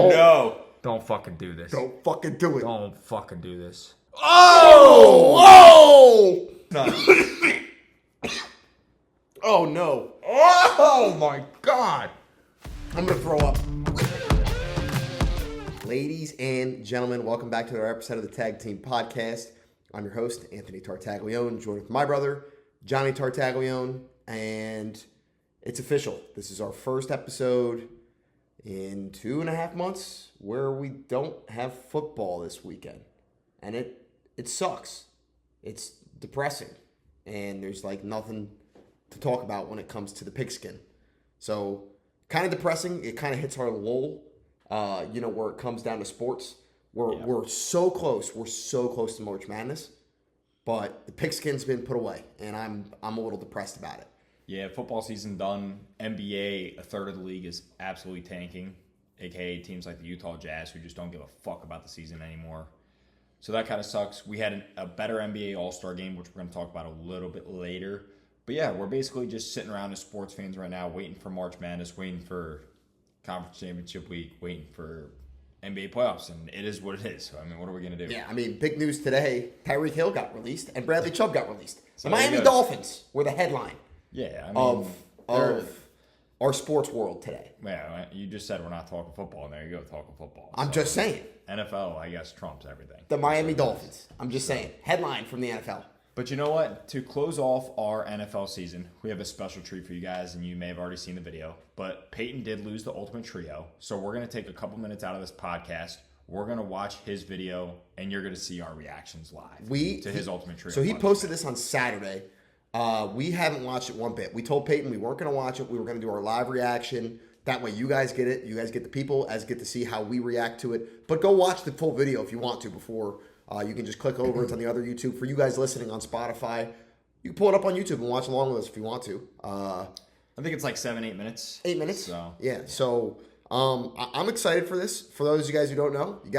no. Don't fucking do this. Don't fucking do it. Don't fucking do this. Oh! Oh, no. Oh, my God. I'm going to throw up. Ladies and gentlemen, welcome back to another episode of the Tag Team Podcast. I'm your host, Anthony Tartaglione, joined with my brother, Johnny Tartaglione, and it's official. This is our first episode in 2.5 months where we don't have football this weekend. And it sucks. It's depressing. And there's like nothing to talk about when it comes to the pigskin. So kind of depressing. It kind of hits our lull, where it comes down to sports. We're so close. We're so close to March Madness. But the pigskin's been put away. And I'm a little depressed about it. Yeah, football season done. NBA, a third of the league is absolutely tanking, a.k.a. teams like the Utah Jazz who just don't give a fuck about the season anymore. So that kind of sucks. We had a better NBA All-Star game, which we're going to talk about a little bit later. But yeah, we're basically just sitting around as sports fans right now, waiting for March Madness, waiting for Conference Championship Week, waiting for NBA playoffs, and it is what it is. So, I mean, what are we going to do? Yeah, I mean, big news today. Tyreek Hill got released, and Bradley Chubb got released. So the Miami Dolphins were the headline. Yeah, I mean, of our sports world today. Yeah, you just said we're not talking football, and there you go, talking football. I'm just saying. NFL, I guess, trumps everything. The Miami Dolphins. I'm just saying. Headline from the NFL. But you know what? To close off our NFL season, we have a special treat for you guys, and you may have already seen the video. But Peyton did lose the Ultimate Trio, so we're going to take a couple minutes out of this podcast. We're going to watch his video, and you're going to see our reactions live to his Ultimate Trio. So he posted this on Saturday. We haven't watched it one bit. We told Peyton we weren't going to watch it. We were going to do our live reaction. That way you guys get it. You guys get the people as get to see how we react to it. But go watch the full video if you want to before you can just click over. It's on the other YouTube. For you guys listening on Spotify, you can pull it up on YouTube and watch along with us if you want to. I think it's like 7-8 minutes. 8 minutes? So. Yeah. So I'm excited for this. For those of you guys who don't know, you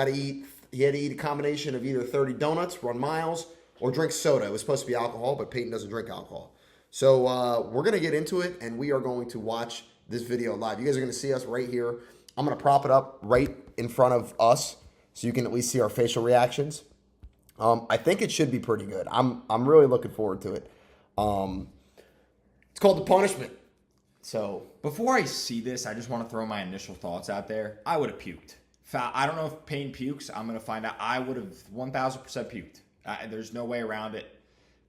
had to eat a combination of either 30 donuts, run miles, or drink soda. It was supposed to be alcohol, but Peyton doesn't drink alcohol. So we're going to get into it, and we are going to watch this video live. You guys are going to see us right here. I'm going to prop it up right in front of us so you can at least see our facial reactions. I think it should be pretty good. I'm really looking forward to it. It's called The Punishment. So before I see this, I just want to throw my initial thoughts out there. I would have puked. I don't know if Payne pukes. I'm going to find out. I would have 1,000% puked. There's no way around it.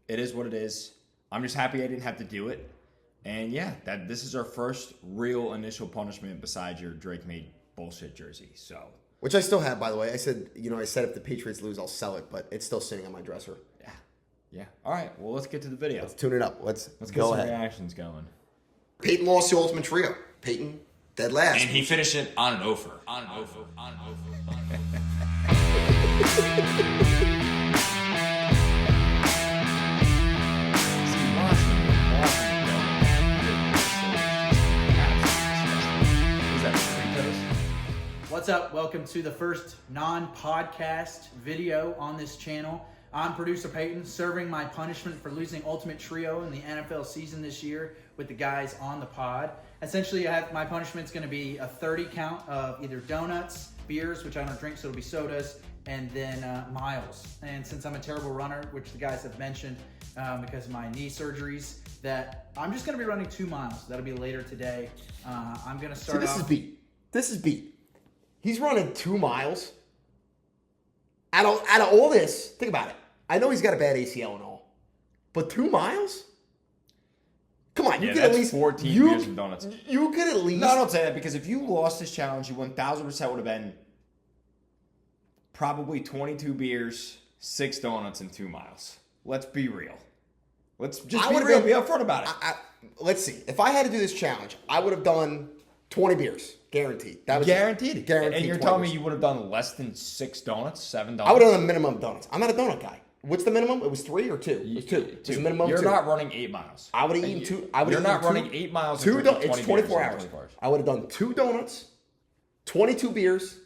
It is what it is. I'm just happy I didn't have to do it. And yeah, this is our first real initial punishment besides your Drake made bullshit jersey. So, which I still have, by the way. I said if the Patriots lose, I'll sell it, but it's still sitting on my dresser. Yeah. All right. Well, let's get to the video. Let's tune it up. Let's get go some ahead. reactions going. Peyton lost the Ultimate Trio. Peyton dead last. And he finished it on an offer. What's up? Welcome to the first non-podcast video on this channel. I'm producer Peyton, serving my punishment for losing Ultimate Trio in the NFL season this year with the guys on the pod. Essentially, my punishment's going to be a 30 count of either donuts, beers, which I don't drink, so it'll be sodas, and then miles. And since I'm a terrible runner, which the guys have mentioned because of my knee surgeries, that I'm just going to be running 2 miles. That'll be later today. I'm going to start off. This is beat. He's running 2 miles. Out of all this, think about it. I know he's got a bad ACL and all, but 2 miles? Come on, you could at least 14 beers and donuts. You could at least. No, don't say that, because if you lost this challenge, you 1,000% would have been probably 22 beers, 6 donuts, and 2 miles. Let's be real. Let's just be real. Be upfront about it. Let's see. If I had to do this challenge, I would have done 20 beers. Guaranteed. That was guaranteed. And you're telling me beers. you would have done less than 6 donuts, 7 donuts? I would have done a minimum of donuts. I'm not a donut guy. What's the minimum? It was 3 or 2? It was 2. It was a minimum You're of 2. not running 8 miles. I would have eaten 2. You're not running 8 miles. It's 24 hours. I would have done 2 donuts, 22 beers,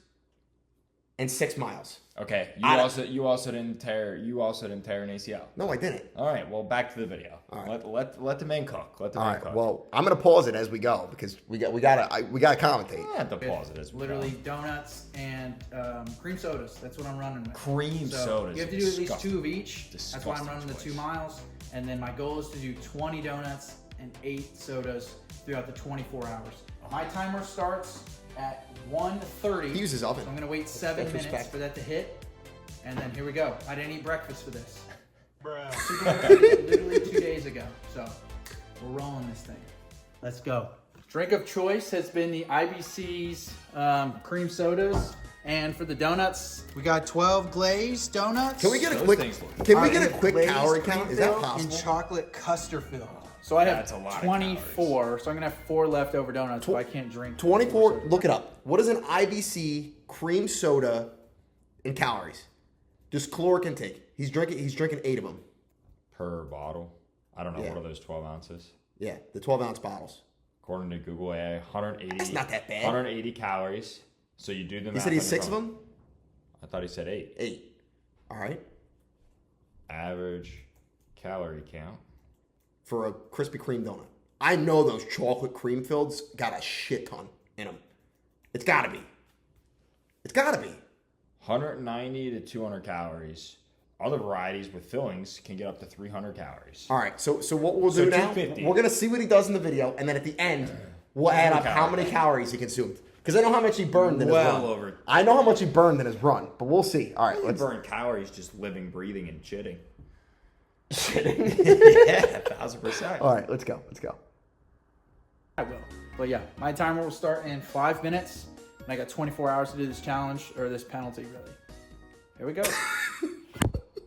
and 6 miles. Okay, you also didn't tear an ACL. No, I didn't. All right, well, back to the video. All right. Let the man cook. Let the All man right. cook. Well, I'm gonna pause it as we go because we gotta commentate. I have to pause it as we Literally go. donuts and cream sodas. That's what I'm running with. Cream sodas. You have to do at least Disgusting. 2 of each. That's why I'm running the 2 miles. And then my goal is to do 20 donuts and 8 sodas throughout the 24 hours. My timer starts at 1:30. He uses oven. So I'm gonna wait 7 That's minutes respect. for that to hit. And then here we go. I didn't eat breakfast for this. Bruh. Literally 2 days ago. So we're rolling this thing. Let's go. Drink of choice has been the IBC's cream sodas. And for the donuts, we got 12 glazed donuts. Can we get a Those quick? things look- Can we All get a right, quick glazed calorie cream count? Is that fill possible? And chocolate custard fill. So I have That's a lot of 24. So I'm gonna have 4 leftover donuts, but I can't drink. 24. Look it up. What is an IBC cream soda in calories? Just caloric intake. He's drinking 8 of them. Per bottle. I don't know. Yeah. What are those 12 ounces? Yeah, the 12-ounce bottles. According to Google AI, 180. That's not that bad. 180 calories. So you do the math. He said he has on 6 your of phone. them. I thought he said 8. 8. All right. Average calorie count. For a Krispy Kreme donut. I know those chocolate cream filleds got a shit ton in them. It's got to be. It's got to be. 190 to 200 calories. Other varieties with fillings can get up to 300 calories. All right. So what we'll So do now? 250. We're gonna see what he does in the video, and then at the end, we'll add up how many calories he consumed. Because I know how much he burned in his Well run. over. I know how much he burned in his run, but we'll see. All right. You Let's burn calories just living, breathing, and shitting. shitting. Yeah, 1,000%. All right. Let's go. Let's go. I will. But yeah, my timer will start in 5 minutes. And I got 24 hours to do this challenge, or this penalty, really. Here we go.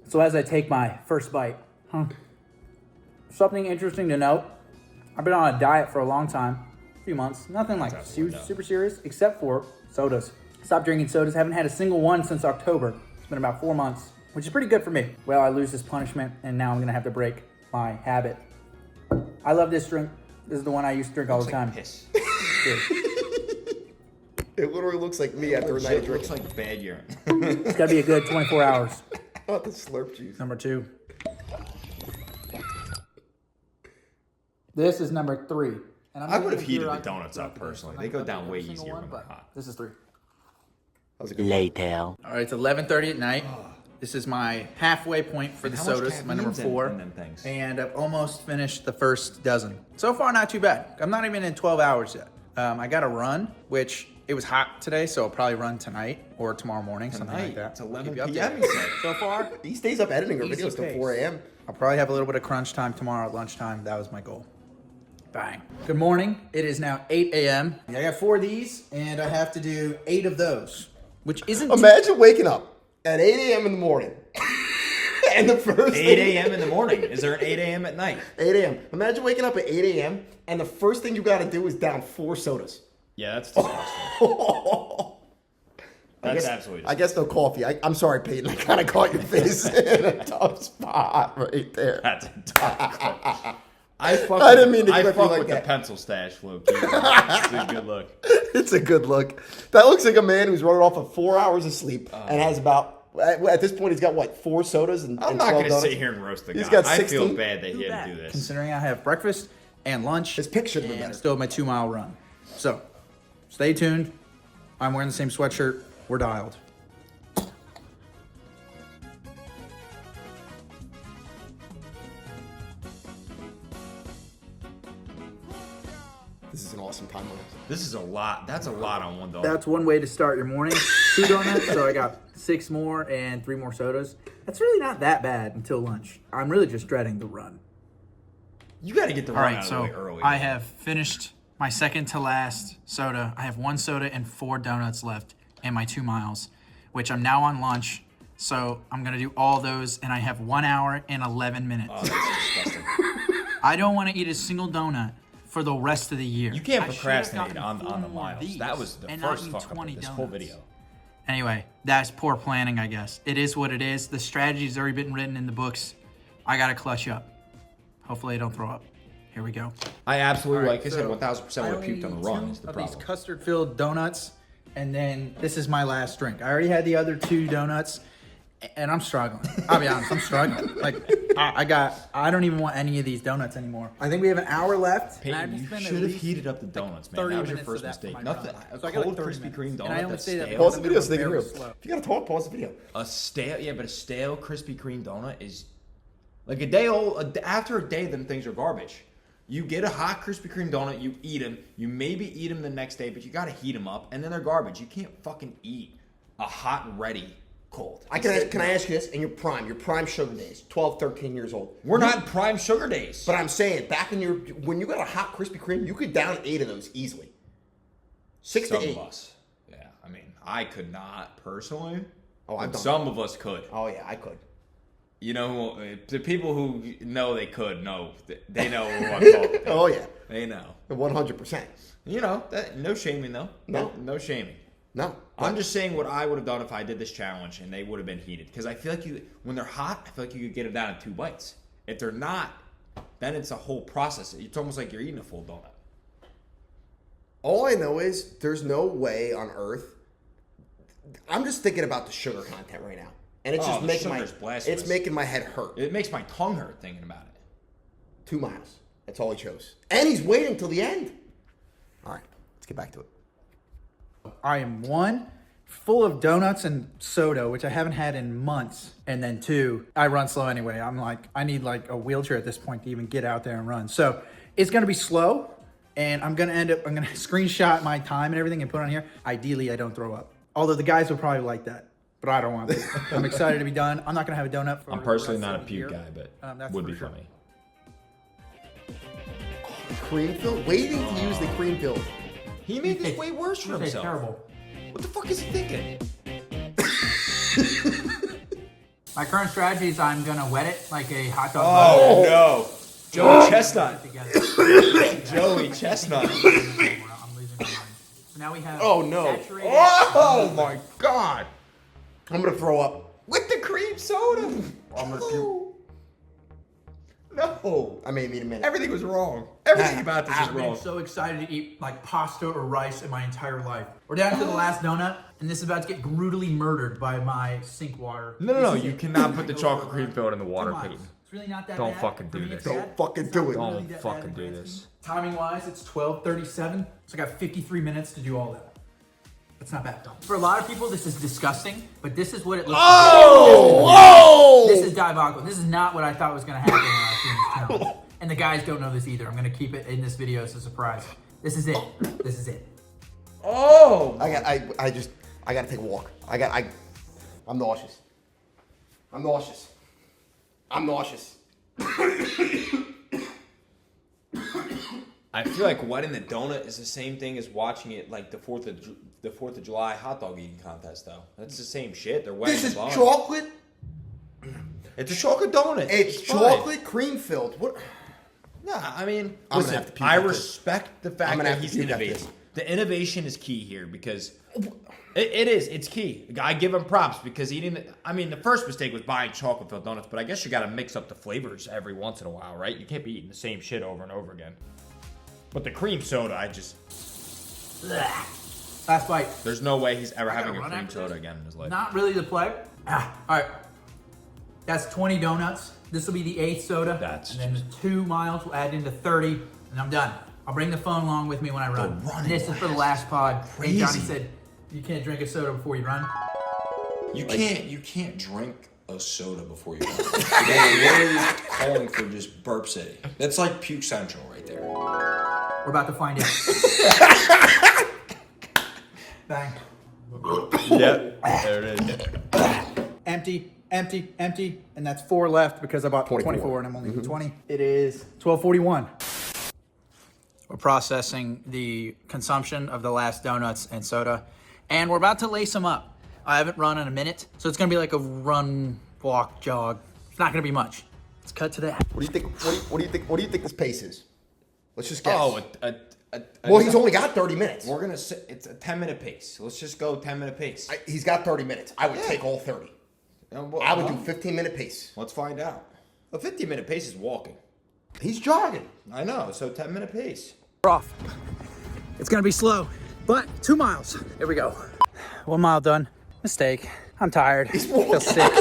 So as I take my first bite, something interesting to note. I've been on a diet for a long time, a few months. Nothing like super serious, except for sodas. Stopped drinking sodas. Haven't had a single one since October. It's been about 4 months, which is pretty good for me. Well, I lose this punishment, and now I'm going to have to break my habit. I love this drink. This is the one I used to drink all the time. Piss. Cheers. It literally looks like me after a night of It looks drinking. like bad urine. It's got to be a good 24 hours. Oh, the slurp juice. Number 2. This is number 3. And I'm I would gonna have hear heated the on- donuts up personally. I'm They not go gonna down do way every single easier one, when they're but hot. This is 3. That was a good one. Later. All right, it's 11:30 at night. This is my halfway point for the How much sodas, my number caffeine's in 4. them things? And I've almost finished the first dozen. So far, not too bad. I'm not even in 12 hours yet. I got to run, which it was hot today, so I'll probably run tonight or tomorrow morning, something like Tonight? that. It's 11 Keep you p.m. updated. he said. So far, He stays up editing our Easy videos till pace. 4 a.m. I'll probably have a little bit of crunch time tomorrow at lunchtime. That was my goal. Bang. Good morning. It is now 8 a.m. I got 4 of these, and I have to do 8 of those, which isn't Imagine waking up at 8 a.m. in the morning. And the first 8 a.m. in the morning. Is there an 8 a.m. at night? 8 a.m. Imagine waking up at 8 a.m. and the first thing you got to do is down 4 sodas. Yeah, that's disgusting. That's absolutely I guess no coffee. I'm sorry, Peyton. I kind of caught your face in a tough spot right there. That's a tough. I didn't mean to I clip you fuck like with that. the pencil stash, low key. It's a good look. It's a good look. That looks like a man who's running off of 4 hours of sleep and has about, at this point, he's got what, 4 sodas and I'm and not 12 going to donuts? sit here and roast the guy. He's got I 16. feel bad that he had to do this. considering I have breakfast and lunch. His pick should have been and better. still have my 2-mile run. So, stay tuned. I'm wearing the same sweatshirt. We're dialed. This is an awesome time lapse. This is a lot. That's a lot on one dog. That's one way to start your morning. 2 donuts, so I got 6 more and 3 more sodas. That's really not that bad until lunch. I'm really just dreading the run. You got to get the All run right, out of so the way early. I have finished my second to last soda. I have 1 soda and 4 donuts left in my 2 miles, which I'm now on lunch. So I'm going to do all those, and I have 1 hour and 11 minutes. Oh, that's disgusting. I don't want to eat a single donut for the rest of the year. You can't I should have procrastinate gotten on the 4 more of miles. these That was the and not first eat fuck up 20 of this whole donuts. video. Anyway, that's poor planning, I guess. It is what it is. The strategy's already been written in the books. I got to clutch up. Hopefully I don't throw up. Here we go. I absolutely, All right, like I said, so 1,000% would have I puked on the only run need is the 2 of problem. these custard-filled donuts and then this is my last drink. I already had the other 2 donuts, and I'm struggling. I'll be honest, I'm struggling. Like, I don't even want any of these donuts anymore. I think we have an hour left. Peyton, you should have heated up the donuts, man. That was your first mistake. Nothing. A cold Krispy Kreme donut that's stale. Pause the video so they can hear. If you gotta talk, pause the video. A stale Krispy Kreme donut is like a day old. After a day, then things are garbage. You get a hot Krispy Kreme donut, you eat them. You maybe eat them the next day, but you gotta heat them up, and then they're garbage. You can't fucking eat a hot and ready cold. Can I ask you this? In your prime sugar days, 12, 13 years old. We're not in prime sugar days. But I'm saying, back in when you got a hot Krispy Kreme, you could down 8 of those easily. 6 to 8. Some of us. Yeah, I mean, I could not personally. Oh, I've done some of us could. Oh yeah, I could. You know, the people who know they could know. They know what I'm talking about. Oh yeah, they know. 100%. You know, no shaming though. No shaming. No, I'm just saying what I would have done if I did this challenge and they would have been heated. Because I feel like when they're hot, I feel like you could get them down in 2 bites. If they're not, then it's a whole process. It's almost like you're eating a full donut. All I know is there's no way on earth. I'm just thinking about the sugar content right now, and it's just making my head hurt. It makes my tongue hurt thinking about it. 2 miles. That's all he chose, and he's waiting till the end. All right, let's get back to it. I am 1, full of donuts and soda, which I haven't had in months. And then 2, I run slow anyway. I'm like, I need like a wheelchair at this point to even get out there and run. So it's going to be slow, and I'm going to screenshot my time and everything and put it on here. Ideally, I don't throw up. Although the guys would probably like that, but I don't want to. I'm excited to be done. I'm not going to have a donut for I'm personally not a puke guy, but that's would be sure. funny. Cream filled? Waiting to use the cream filled. He made this way worse for himself. Terrible. What the fuck is he thinking? My current strategy is I'm going to wet it like a hot dog. Oh, no. Joey Chestnut. Together. Joey Chestnut. I'm losing my mind. So now we have saturated. Oh my God. I'm gonna throw up. With the cream soda. I'm gonna puke. No. I may need a minute. Everything was wrong. Everything about this is I've wrong. been so excited to eat like pasta or rice in my entire life. We're down to the last donut, and this is about to get brutally murdered by my sink water. No. You cannot put the chocolate cream filled in the water, 2 miles. Peyton. It's really not that Don't bad. fucking For do me, this. it's Don't bad. fucking It's do not it. really Don't that fucking bad do in the this. Timing wise, it's 12:37, so I got 53 minutes to do all that. That's not bad. For a lot of people, this is disgusting, but this is what it looks like. Oh! This is diabolical. This is not what I thought was going to happen when I was doing this challenge. And the guys don't know this either. I'm going to keep it in this video as a surprise. This is it. This is it. Oh. I gotta take a walk. I'm nauseous. I'm nauseous. I feel like wetting the donut is the same thing as watching it like the 4th of July hot dog eating contest, though. That's the same shit. They're wetting This is the bun. chocolate. It's a chocolate donut. It's fine. chocolate cream filled. What? Nah, I mean, I'm gonna listen, have to puke I at this. respect the I'm fact gonna that have to he's puke at innovating. this. The innovation is key here because it is. It's key. I give him props because the first mistake was buying chocolate-filled donuts, but I guess you got to mix up the flavors every once in a while, right? You can't be eating the same shit over and over again. But the cream soda, Last bite. there's no way he's ever I gotta having a run cream after soda this. again in his life. Not really the play. All right. That's 20 donuts. This will be the 8th soda. That's and then 2 miles will add into 30, and I'm done. I'll bring the phone along with me when I run. running This is for the last pod. Crazy. Hey, Johnny said you can't drink a soda before you run. You can't drink a soda before you go. They're literally calling for just burp city. That's like puke central right there. We're about to find out. Bang. Yep, there it is. Empty, and that's 4 left because I bought 24 and I'm only 20. It is 12:41. We're processing the consumption of the last donuts and soda, and we're about to lace them up. I haven't run in a minute, so it's gonna be like a run, walk, jog. It's not gonna be much. Let's cut to that. What do you think? What do you think this pace is? Let's just guess. Oh, well, he's only got 30 minutes. We're gonna say it's a 10-minute pace. Let's just go 10-minute pace. He's got 30 minutes. I would take all 30. I would do 15-minute pace. Let's find out. A 15-minute pace is walking. He's jogging. I know. So 10-minute pace. We're off. It's gonna be slow. But 2 miles. Here we go. 1 mile done. Mistake. I'm tired. I feel sick.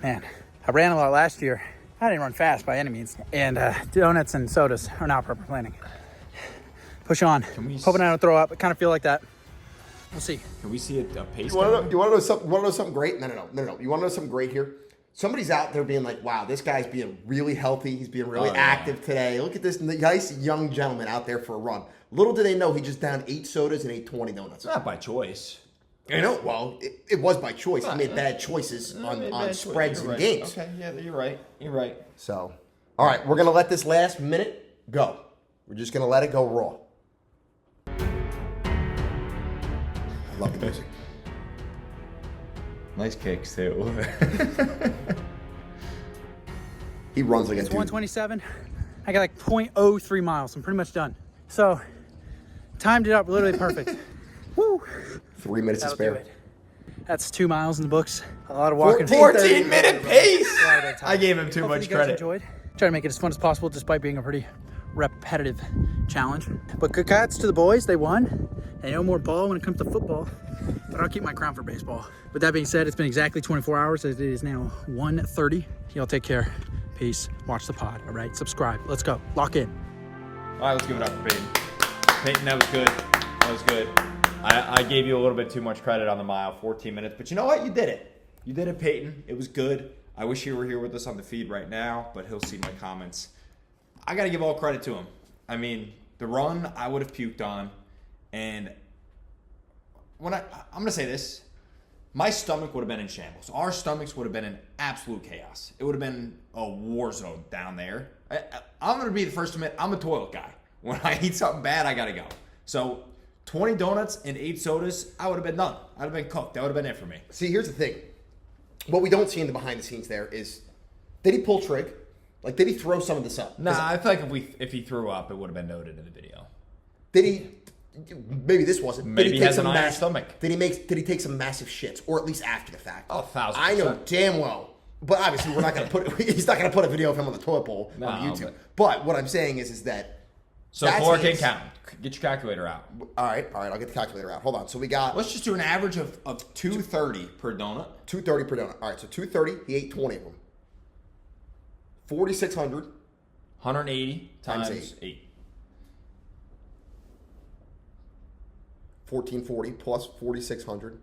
Man, I ran a lot last year. I didn't run fast by any means. And donuts and sodas are not proper planning. Push on. Hoping I don't throw up. I kind of feel like that. We'll see. Can we see a pace? You want to know something great? No. You want to know something great here? Somebody's out there being like, wow, this guy's being really healthy. He's being really active today. Look at this nice young gentleman out there for a run. Little do they know he just downed 8 sodas and ate 20 donuts. Not by choice. I know. Well, it was by choice. He made bad choices on spreads and games. Okay, yeah, you're right. You're right. So, all right, we're going to let this last minute go. We're just going to let it go raw. I love the music. Nice kicks, too. He runs like a It's dude. 127. I got like 0.03 miles. I'm pretty much done. So, timed it up literally perfect. Woo. 3 minutes to That'll do spare. it. That's 2 miles in the books. A lot of walking. 14-minute pace! A lot of that time. I gave him too Hopefully much you guys credit. enjoyed. Try to make it as fun as possible despite being a pretty repetitive challenge. But good cats to the boys. They won. They know more ball when it comes to football. But I'll keep my crown for baseball. With that being said, it's been exactly 24 hours. It is now 1:30. Y'all take care. Peace. Watch the pod. All right. Subscribe. Let's go. Lock in. All right, let's give it up for Peyton. Peyton, that was good. That was good. I gave you a little bit too much credit on the mile, 14 minutes. But you know what? You did it. You did it, Peyton. It was good. I wish he were here with us on the feed right now, but he'll see my comments. I got to give all credit to him. I mean, the run I would have puked on. And when I'm going to say this. My stomach would have been in shambles. Our stomachs would have been in absolute chaos. It would have been a war zone down there. I'm going to be the first to admit I'm a toilet guy. When I eat something bad, I got to go. So 20 donuts and 8 sodas, I would have been done. I'd have been cooked. That would have been it for me. See, here's the thing. What we don't see in the behind the scenes there is, did he pull trig? Like, did he throw some of this up? Nah, I feel like if he threw up, it would have been noted in the video. Did he? Maybe this wasn't. Maybe he has an iron stomach. Did he take some massive shits, or at least after the fact? Oh, 1,000%. I know damn well. But obviously, we're not going to put. He's not going to put a video of him on the toilet bowl on YouTube. But what I'm saying is that. So 4 can count. Get your calculator out. All right. I'll get the calculator out. Hold on. So we got. Let's just do an average of 230 per donut. 230 per donut. All right. So 230. He ate 20 of them. 4,600. 180 times 8. 1440 plus 4,600.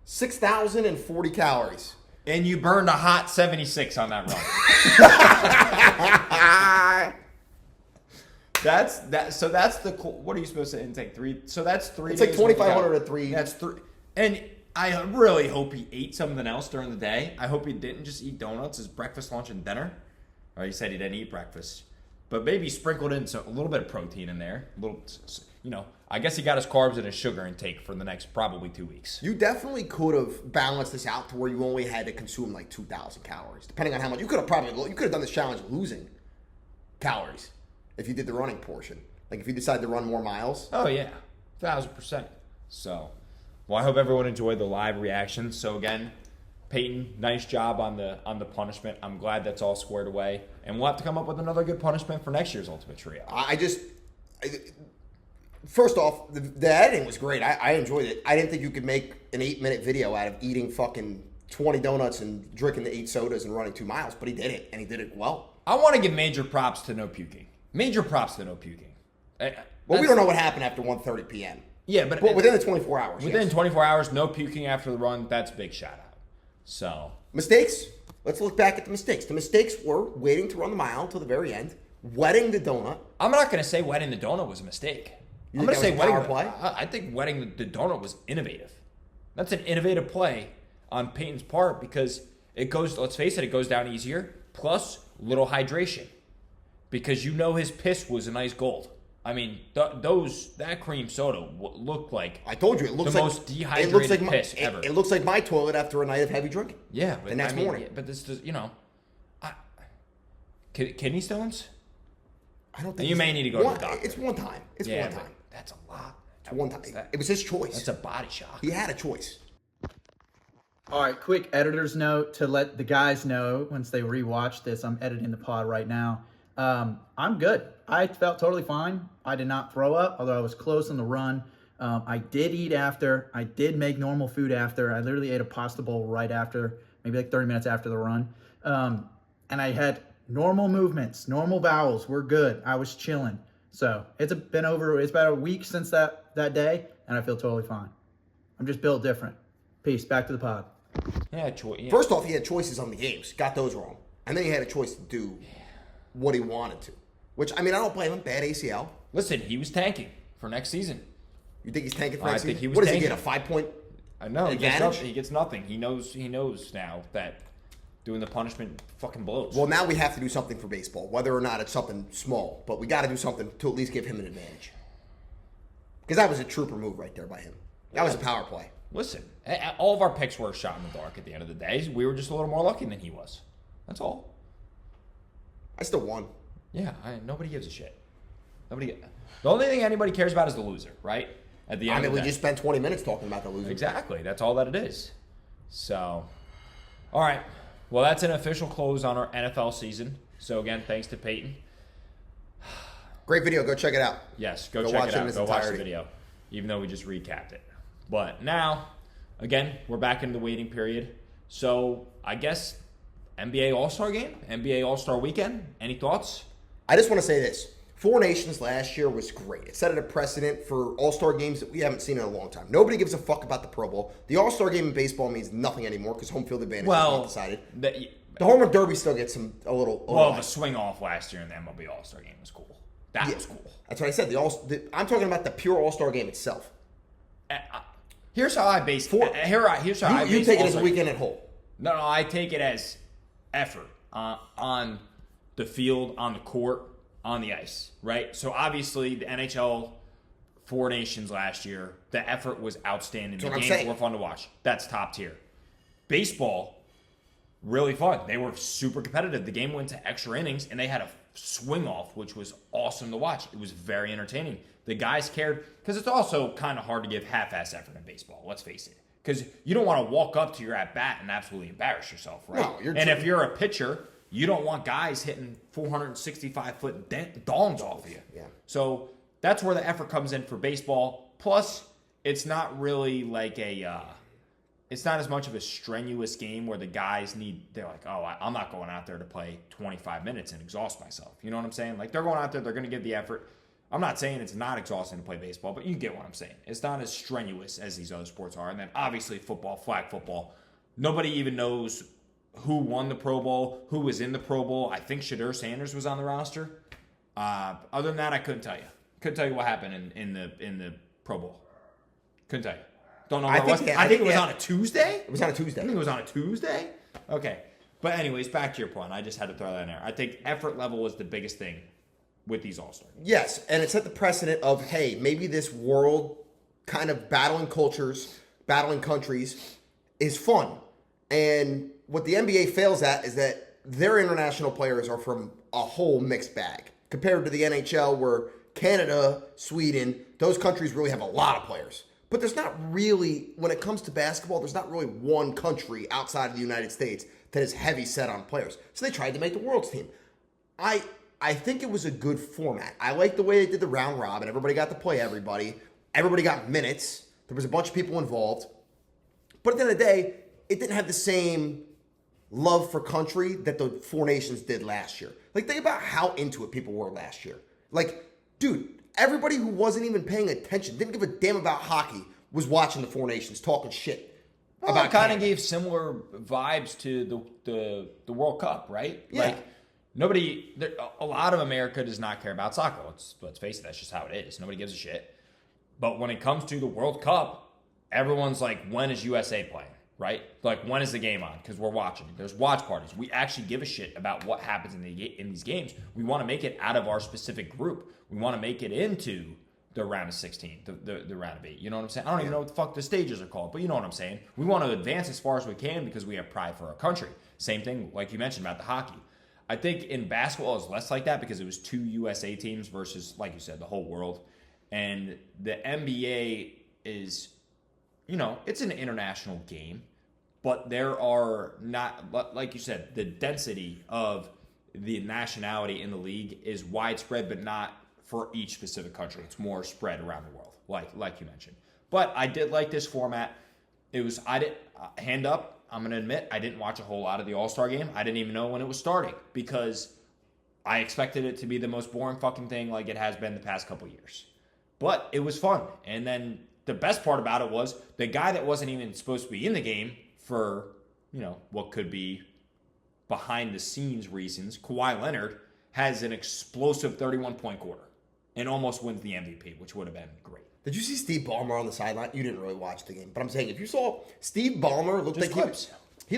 6,040 calories. And you burned a hot 76 on that run. So that's the. What are you supposed to intake? 3. So that's 3. It's like 2,500 at 3. That's 3. And I really hope he ate something else during the day. I hope he didn't just eat donuts as breakfast, lunch, and dinner. Or he said he didn't eat breakfast, but maybe sprinkled in a little bit of protein in there. A little, I guess he got his carbs and his sugar intake for the next probably 2 weeks. You definitely could have balanced this out to where you only had to consume like 2,000 calories, depending on how much. You could have done this challenge losing calories if you did the running portion. Like if you decided to run more miles. Oh yeah, 1,000%. So, well, I hope everyone enjoyed the live reaction. So again, Peyton, nice job on the punishment. I'm glad that's all squared away, and we'll have to come up with another good punishment for next year's Ultimate Trio. First off, the editing was great. I enjoyed it. I didn't think you could make an 8-minute video out of eating fucking 20 donuts and drinking the 8 sodas and running 2 miles, but he did it, and he did it well. I want to give major props to no puking. Major props to no puking. Well, we don't know what happened after 1:30 p.m. Yeah, but within the 24 hours. Within yes. 24 hours, no puking after the run. That's a big shout out. So mistakes. Let's look back at the mistakes. The mistakes were waiting to run the mile until the very end, wetting the donut. I'm not going to say wetting the donut was a mistake. I'm going to say power play. I think wetting the donut was innovative. That's an innovative play on Peyton's part because it goes. Let's face it, it goes down easier. Plus, little hydration because his piss was a nice gold. I mean, that cream soda looked like I told you it looks the like most dehydrated piss ever. It looks like my toilet after a night of heavy drinking. Yeah, but the next morning. Yeah, but this does, kidney stones. I don't think you may need to go to the doctor. It's one time. It's one time. That's a lot. It's one time. It was his choice. That's a body shock. He had a choice. All right, quick editor's note to let the guys know once they rewatch this. I'm editing the pod right now. I'm good. I felt totally fine. I did not throw up, although I was close on the run. I did eat after. I did make normal food after. I literally ate a pasta bowl right after, maybe like 30 minutes after the run. And I had normal movements, normal bowels. We're good. I was chilling. So it's about a week since that day, and I feel totally fine. I'm just built different. Peace. Back to the pod. Yeah, First off, he had choices on the games. Got those wrong. And then he had a choice to do what he wanted to. Which, I mean, I don't blame him. Bad ACL. Listen, he was tanking for next season. You think he's tanking for next season? I think he was What does tanking. he get, a 5-point I know. advantage? He gets nothing. He knows now that doing the punishment fucking blows. Well, now we have to do something for baseball, whether or not it's something small. But we got to do something to at least give him an advantage. Because that was a trooper move right there by him. That was a power play. Listen, all of our picks were a shot in the dark at the end of the day. We were just a little more lucky than he was. That's all. I still won. Yeah, nobody gives a shit. The only thing anybody cares about is the loser, right? At the end of the we day. just spent 20 minutes talking about the loser. Exactly. That's all that it is. So, all right. Well, that's an official close on our NFL season. So, again, thanks to Peyton. Great video. Go check it out. Yes, go Go check watch it it in out. its Go watch the entirety. video, even though we just recapped it. But now, again, we're back in the waiting period. So, I guess NBA All-Star game, NBA All-Star weekend. Any thoughts? I just want to say this. Four Nations last year was great. It set a precedent for All-Star games that we haven't seen in a long time. Nobody gives a fuck about the Pro Bowl. The All-Star game in baseball means nothing anymore because home field advantage is not decided. The home run derby still gets a little. The swing off last year in the MLB All-Star game was cool. That was cool. That's what I said. I'm talking about the pure All-Star game itself. Here's how I base. Here's how I base. You take it as a All-Star weekend at whole. No, I take it as effort on the field, on the court, on the ice, right? So obviously the NHL Four Nations last year, the effort was outstanding. The games were fun to watch. That's top tier. Baseball, really fun. They were super competitive. The game went to extra innings, and they had a swing off, which was awesome to watch. It was very entertaining. The guys cared, because it's also kind of hard to give half-ass effort in baseball, let's face it. Because you don't want to walk up to your at-bat and absolutely embarrass yourself, right? No, if you're a pitcher, you don't want guys hitting 465-foot dongs off of you. Yeah. So that's where the effort comes in for baseball. Plus, it's not really like it's not as much of a strenuous game where the guys they're like, oh, I'm not going out there to play 25 minutes and exhaust myself. You know what I'm saying? Like, they're going out there, they're going to give the effort. I'm not saying it's not exhausting to play baseball, but you get what I'm saying. It's not as strenuous as these other sports are. And then obviously football, flag football, nobody even knows who won the Pro Bowl, who was in the Pro Bowl. I think Shedeur Sanders was on the roster. Other than that, I couldn't tell you. Couldn't tell you what happened in the Pro Bowl. Couldn't tell you. Don't know where it was. I think it was on a Tuesday? It was on a Tuesday. I think it was on a Tuesday? Okay. But anyways, back to your point. I just had to throw that in there. I think effort level was the biggest thing with these All-Stars. Yes, and it set the precedent of, hey, maybe this world kind of battling cultures, battling countries is fun. And what the NBA fails at is that their international players are from a whole mixed bag compared to the NHL where Canada, Sweden, those countries really have a lot of players. But there's not really, when it comes to basketball, there's not really one country outside of the United States that is heavy set on players. So they tried to make the world's team. I think it was a good format. I like the way they did the round robin. Everybody got to play everybody. Everybody got minutes. There was a bunch of people involved. But at the end of the day, it didn't have the same love for country that the Four Nations did last year. Like, think about how into it people were last year. Like, dude, everybody who wasn't even paying attention, didn't give a damn about hockey, was watching the Four Nations, talking shit. Well, it kind of gave similar vibes to the World Cup, right? Yeah. Like, a lot of America does not care about soccer. Let's face it, that's just how it is. Nobody gives a shit. But when it comes to the World Cup, everyone's like, when is USA playing, right? Like, when is the game on? Because we're watching. There's watch parties. We actually give a shit about what happens in these games. We want to make it out of our specific group. We want to make it into the round of 16, the round of 8. You know what I'm saying? I don't even know what the fuck the stages are called, but you know what I'm saying. We want to advance as far as we can because we have pride for our country. Same thing, like you mentioned about the hockey. I think in basketball it's less like that because it was 2 USA teams versus, like you said, the whole world. And the NBA is, it's an international game, but there are not, like you said, the density of the nationality in the league is widespread, but not for each specific country. It's more spread around the world. like you mentioned. But I did like this format. Hand up, I'm going to admit, I didn't watch a whole lot of the All-Star game. I didn't even know when it was starting because I expected it to be the most boring fucking thing like it has been the past couple years. But it was fun. And then the best part about it was the guy that wasn't even supposed to be in the game for, what could be behind-the-scenes reasons, Kawhi Leonard has an explosive 31-point quarter and almost wins the MVP, which would have been great. Did you see Steve Ballmer on the sideline? You didn't really watch the game, but I'm saying if you saw Steve Ballmer, he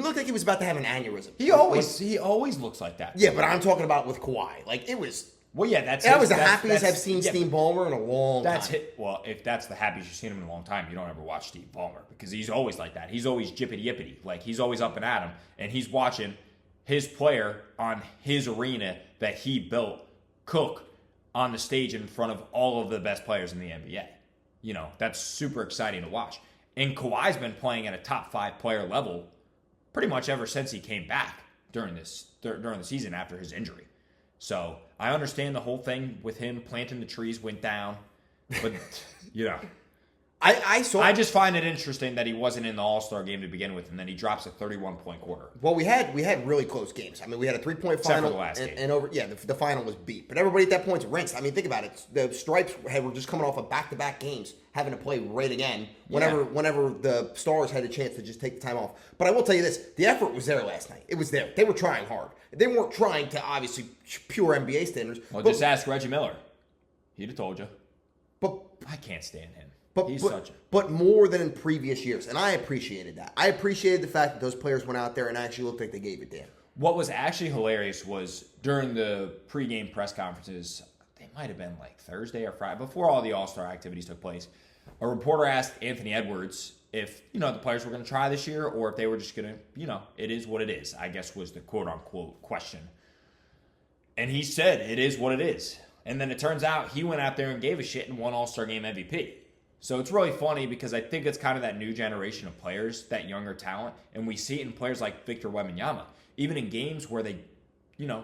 looked like he was about to have an aneurysm. He always looks like that. Yeah, but I'm talking about with Kawhi. Like it was. Well, yeah, that was the happiest I've seen Steve Ballmer in a long time. Well, if that's the happiest you've seen him in a long time, you don't ever watch Steve Ballmer because he's always like that. He's always jippity-yippity. Like he's always up and at him, and he's watching his player on his arena that he built cook on the stage in front of all of the best players in the NBA. That's super exciting to watch. And Kawhi's been playing at a top 5 player level pretty much ever since he came back during the season after his injury. So I understand the whole thing with him planting the trees went down, but I just find it interesting that he wasn't in the All-Star game to begin with, and then he drops a 31-point quarter. Well, we had really close games. I mean, we had a 3-point final, for the last game. And over. Yeah, the final was beat, but everybody at that point's rinsed. I mean, think about it. The Stripes were just coming off of back-to-back games, having to play right again. Whenever the Stars had a chance to just take the time off. But I will tell you this: the effort was there last night. It was there. They were trying hard. They weren't trying to obviously pure NBA standards. Well, just ask Reggie Miller. He'd have told you. But I can't stand him. But more than in previous years, and I appreciated that. I appreciated the fact that those players went out there and actually looked like they gave it damn. What was actually hilarious was during the pregame press conferences, they might have been like Thursday or Friday, before all the All-Star activities took place, a reporter asked Anthony Edwards if, the players were going to try this year or if they were just going to, it is what it is, I guess was the quote-unquote question. And he said, it is what it is. And then it turns out he went out there and gave a shit and won All-Star Game MVP. So it's really funny because I think it's kind of that new generation of players, that younger talent, and we see it in players like Victor Wembanyama. Even in games where they,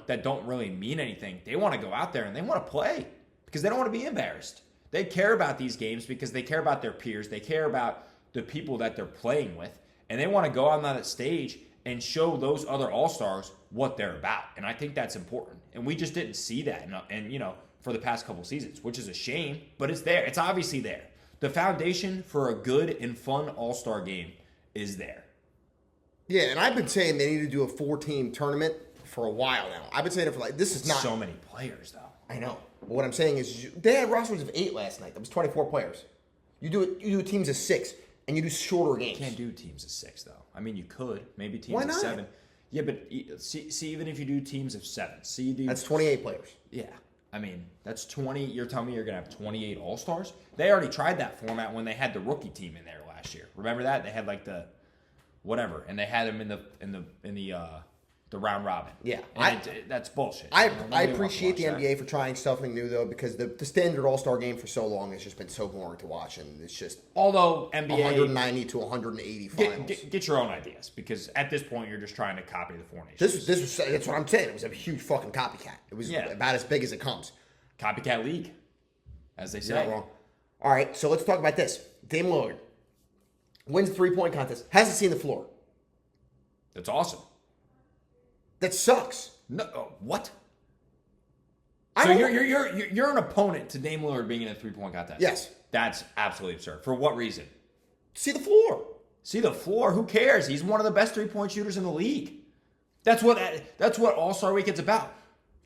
that don't really mean anything, they want to go out there and they want to play because they don't want to be embarrassed. They care about these games because they care about their peers. They care about the people that they're playing with, and they want to go on that stage and show those other All-Stars what they're about. And I think that's important. And we just didn't see that, for the past couple seasons, which is a shame, but it's there. It's obviously there. The foundation for a good and fun All-Star game is there. Yeah, and I've been saying they need to do a 4-team tournament for a while now. I've been saying it for this is not so many players though. I know. But what I'm saying is they had rosters of 8 last night. That was 24 players. You do teams of 6 and you do shorter games. You can't do teams of 6 though. I mean, you could maybe teams of 7. Yeah, but see, even if you do teams of 7, that's 28 players. Yeah. I mean, that's 20. You're telling me you're going to have 28 All-Stars? They already tried that format when they had the rookie team in there last year. Remember that? They had like the whatever, and they had them in the round robin. Yeah, that's bullshit. I appreciate the NBA for trying something new though, because the standard All-Star game for so long has just been so boring to watch, and it's just although NBA 190 to 180 finals. Get your own ideas, because at this point you're just trying to copy the Four Nations. That's what I'm saying. It was a huge fucking copycat. It was about as big as it comes. Copycat league, as they say. You're not wrong. All right, so let's talk about this. Dame Lillard wins the 3-point contest. Hasn't seen the floor. That's awesome. That sucks. No, what? So you're an opponent to Dame Lillard being in a 3-point contest? Yes. That's absolutely absurd. For what reason? See the floor. See the floor? Who cares? He's one of the best 3-point shooters in the league. That's what All-Star Weekend's about.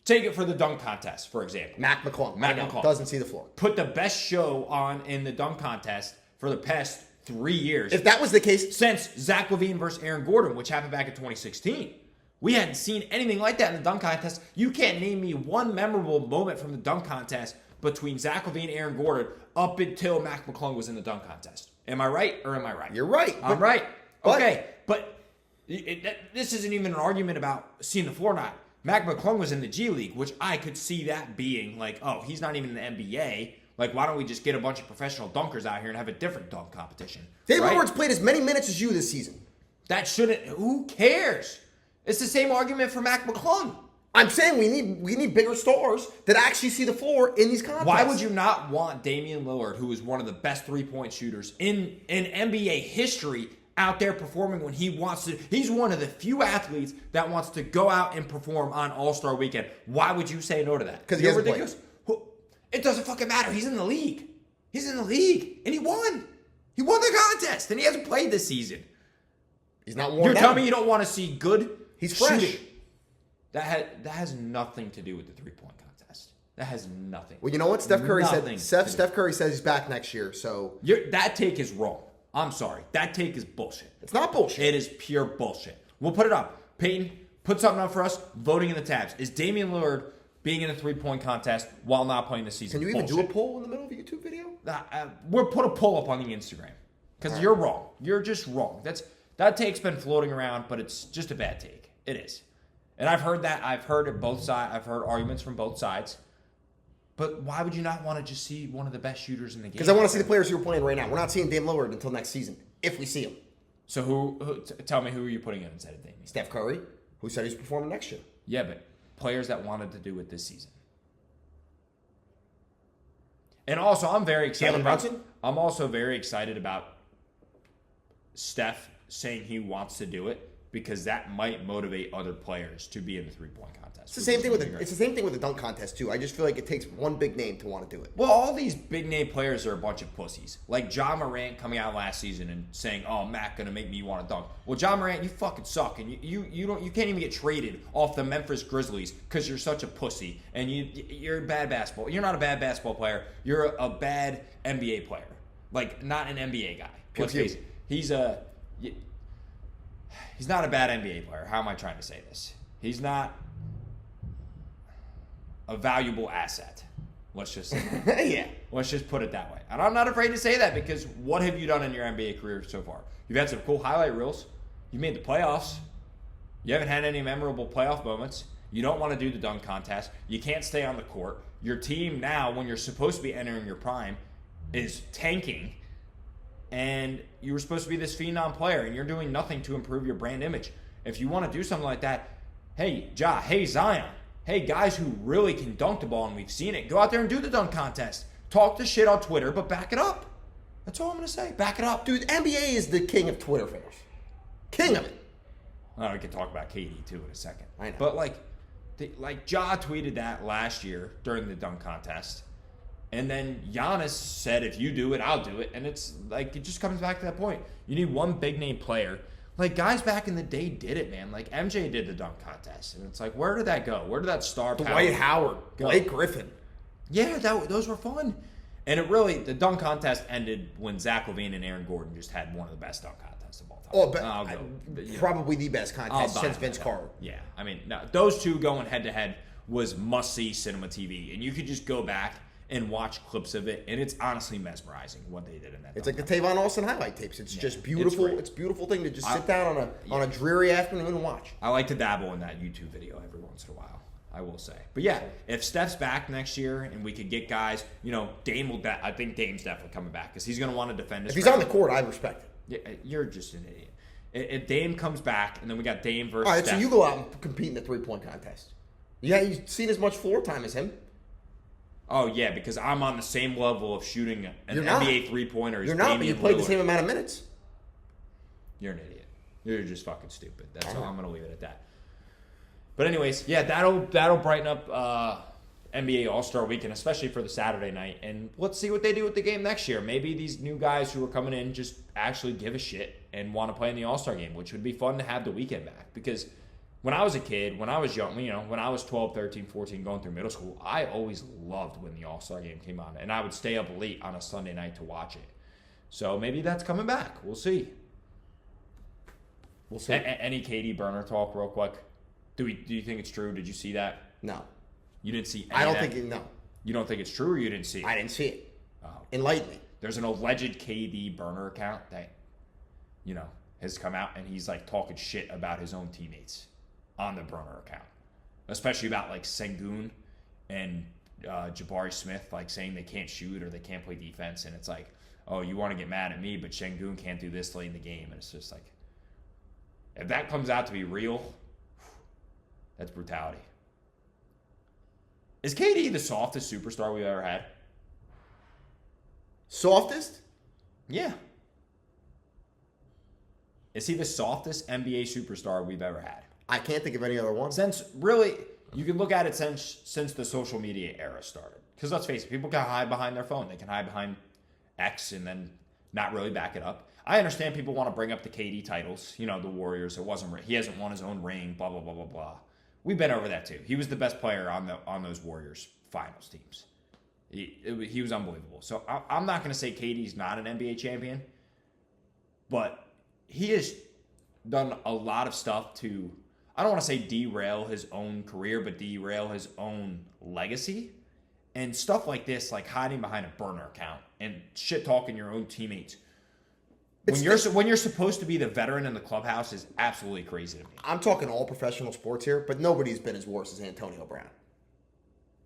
Take it for the dunk contest, for example. Mac McClung doesn't see the floor. Put the best show on in the dunk contest for the past 3 years. If that was the case, since Zach LaVine versus Aaron Gordon, which happened back in 2016. We hadn't seen anything like that in the dunk contest. You can't name me one memorable moment from the dunk contest between Zach LaVine and Aaron Gordon up until Mac McClung was in the dunk contest. Am I right or am I right? You're right. I'm right. Okay, but this isn't even an argument about seeing the floor or not. Mac McClung was in the G League, which I could see that being like, oh, he's not even in the NBA. Like, why don't we just get a bunch of professional dunkers out here and have a different dunk competition? Dave Lillard's played as many minutes as you this season. That shouldn't. Who cares? It's the same argument for Mac McClung. I'm saying we need bigger stars that actually see the floor in these contests. Why would you not want Damian Lillard, who is one of the best three-point shooters in NBA history, out there performing when he wants to? He's one of the few athletes that wants to go out and perform on All-Star Weekend. Why would you say no to that? Because he hasn't played. It doesn't fucking matter. He's in the league. He's in the league, and he won. He won the contest, and he hasn't played this season. He's not worn You're down. telling me you don't want to see good He's fresh. shooting? That has nothing to do with the three-point contest. That has nothing. Well, you know what Steph Curry Nothing said? to Steph Curry says he's back next year, so That take is wrong. I'm sorry. That take is bullshit. it's not bullshit. It is pure bullshit. We'll put it up. Peyton, put something up for us. Voting in the tabs. Is Damian Lillard being in a three-point contest while not playing this season? Can you even do a Bullshit. poll in the middle of a YouTube video? We'll put a poll up on the Instagram. Because you're wrong. You're just wrong. That take's been floating around, but it's just a bad take. It is. And I've heard that. I've heard it both sides. I've heard arguments from both sides. But why would you not want to just see one of the best shooters in the game? Because I want to see the players who are playing right now. We're not seeing Dame Lillard until next season, if we see him. So tell me who are you putting in instead of Damian? Steph Curry, who said he's performing next year. Yeah, but players that wanted to do it this season. And also, I'm very excited Jalen about. Brunson? I'm also very excited about Steph saying he wants to do it because that might motivate other players to be in the three-point contest. It's the same thing with the dunk contest too. I just feel like it takes one big name to want to do it. Well, all these big-name players are a bunch of pussies. Like John Morant coming out last season and saying, "Oh, Matt gonna make me want to dunk." Well, John Morant, you fucking suck, and you can't even get traded off the Memphis Grizzlies because you're such a pussy and you're a bad basketball. You're not a bad basketball player. You're a bad NBA player. Like not an NBA guy. Let's face it. He's not a bad NBA player. How am I trying to say this? He's not a valuable asset. Let's just say that. Yeah. Let's just put it that way. And I'm not afraid to say that because what have you done in your NBA career so far? You've had some cool highlight reels. You made the playoffs. You haven't had any memorable playoff moments. You don't want to do the dunk contest. You can't stay on the court. Your team now, when you're supposed to be entering your prime, is tanking. And you were supposed to be this phenom player, and you're doing nothing to improve your brand image. If you want to do something like that, hey, Ja, hey, Zion, hey, guys who really can dunk the ball, and we've seen it, go out there and do the dunk contest. Talk the shit on Twitter, but back it up. That's all I'm going to say. Back it up. Dude, NBA is the king of Twitter fingers. King of it. Well, we can talk about KD, too, in a second. I know. But, Ja tweeted that last year during the dunk contest. And then Giannis said, if you do it, I'll do it. And it's like, it just comes back to that point. You need one big name player. Like, guys back in the day did it, man. Like, MJ did the dunk contest. And it's like, where did that go? Where did that star power Dwight Howard, go? Blake Griffin. Yeah, those were fun. And the dunk contest ended when Zach LaVine and Aaron Gordon just had one of the best dunk contests of all time. Oh, but I'll go. probably the best I'll contest buy since that. Vince Carter. Yeah, I mean, no, those two going head-to-head was must-see cinema TV. And you could just go back and watch clips of it, and it's honestly mesmerizing what they did in that. It's like the Tavon Austin highlight tapes. It's just beautiful. It's a beautiful thing to just sit down on a dreary afternoon and watch. I like to dabble in that YouTube video every once in a while, I will say. But yeah, if Steph's back next year and we could get guys, Dame will. I think Dame's definitely coming back because he's going to want to defend his. If he's on the court, I respect it. Yeah, you're just an idiot. If Dame comes back, and then we got Dame versus. All right, Steph. so you go out and compete in the 3-point contest. Yeah, you've seen as much floor time as him. Oh, yeah, because I'm on the same level of shooting an You're not. NBA three-pointer as You're not, but you Damian played the Lillard. same amount of minutes. You're an idiot. You're just fucking stupid. That's all. I'm going to leave it at that. But anyways, yeah, that'll brighten up NBA All-Star Weekend, especially for the Saturday night. And let's see what they do with the game next year. Maybe these new guys who are coming in just actually give a shit and want to play in the All-Star game, which would be fun to have the weekend back. Because when I was a kid, when I was young, when I was 12, 13, 14, going through middle school, I always loved when the All-Star game came on. And I would stay up late on a Sunday night to watch it. So maybe that's coming back. We'll see. We'll see. Any Katie Burner talk real quick? Do you think it's true? Did you see that? No. You didn't see any I don't of that? think no. You don't think it's true or you didn't see it? I didn't see it. Oh. Enlighten me. There's an alleged KD Burner account that, has come out and he's like talking shit about his own teammates on the Burner account. Especially about like Sengun and Jabari Smith, like saying they can't shoot or they can't play defense. And it's like, oh, you want to get mad at me, but Sengun can't do this late in the game. And it's just like, if that comes out to be real, that's brutality. Is KD the softest superstar we've ever had? Softest? Yeah. Is he the softest NBA superstar we've ever had? I can't think of any other one. Since really, you can look at it since the social media era started. Because let's face it, people can hide behind their phone. They can hide behind X and then not really back it up. I understand people want to bring up the KD titles. You know, the Warriors. He hasn't won his own ring. Blah blah blah blah blah. We've been over that too. He was the best player on those Warriors finals teams. He was unbelievable. So I'm not going to say KD's not an NBA champion, but he has done a lot of stuff to, I don't want to say derail his own career, but derail his own legacy. And stuff like this, like hiding behind a burner account and shit talking your own teammates. When you're supposed to be the veteran in the clubhouse is absolutely crazy to me. I'm talking all professional sports here, but nobody's been as worse as Antonio Brown.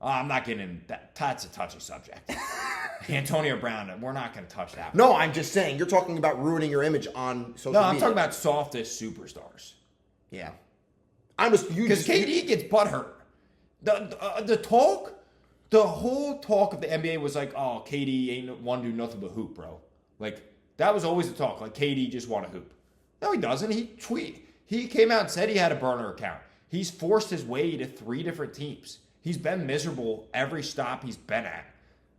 I'm not getting in that. That's a touchy subject. Antonio Brown, we're not going to touch that. No, I'm just saying, you're talking about ruining your image on social media. No, I'm talking about softest superstars. Yeah. Because KD gets butthurt. The talk, the whole talk of the NBA was like, oh, KD ain't want to do nothing but hoop, bro. Like, that was always the talk. Like, KD just want to hoop. No, he doesn't. He came out and said he had a burner account. He's forced his way to 3 different teams. He's been miserable every stop he's been at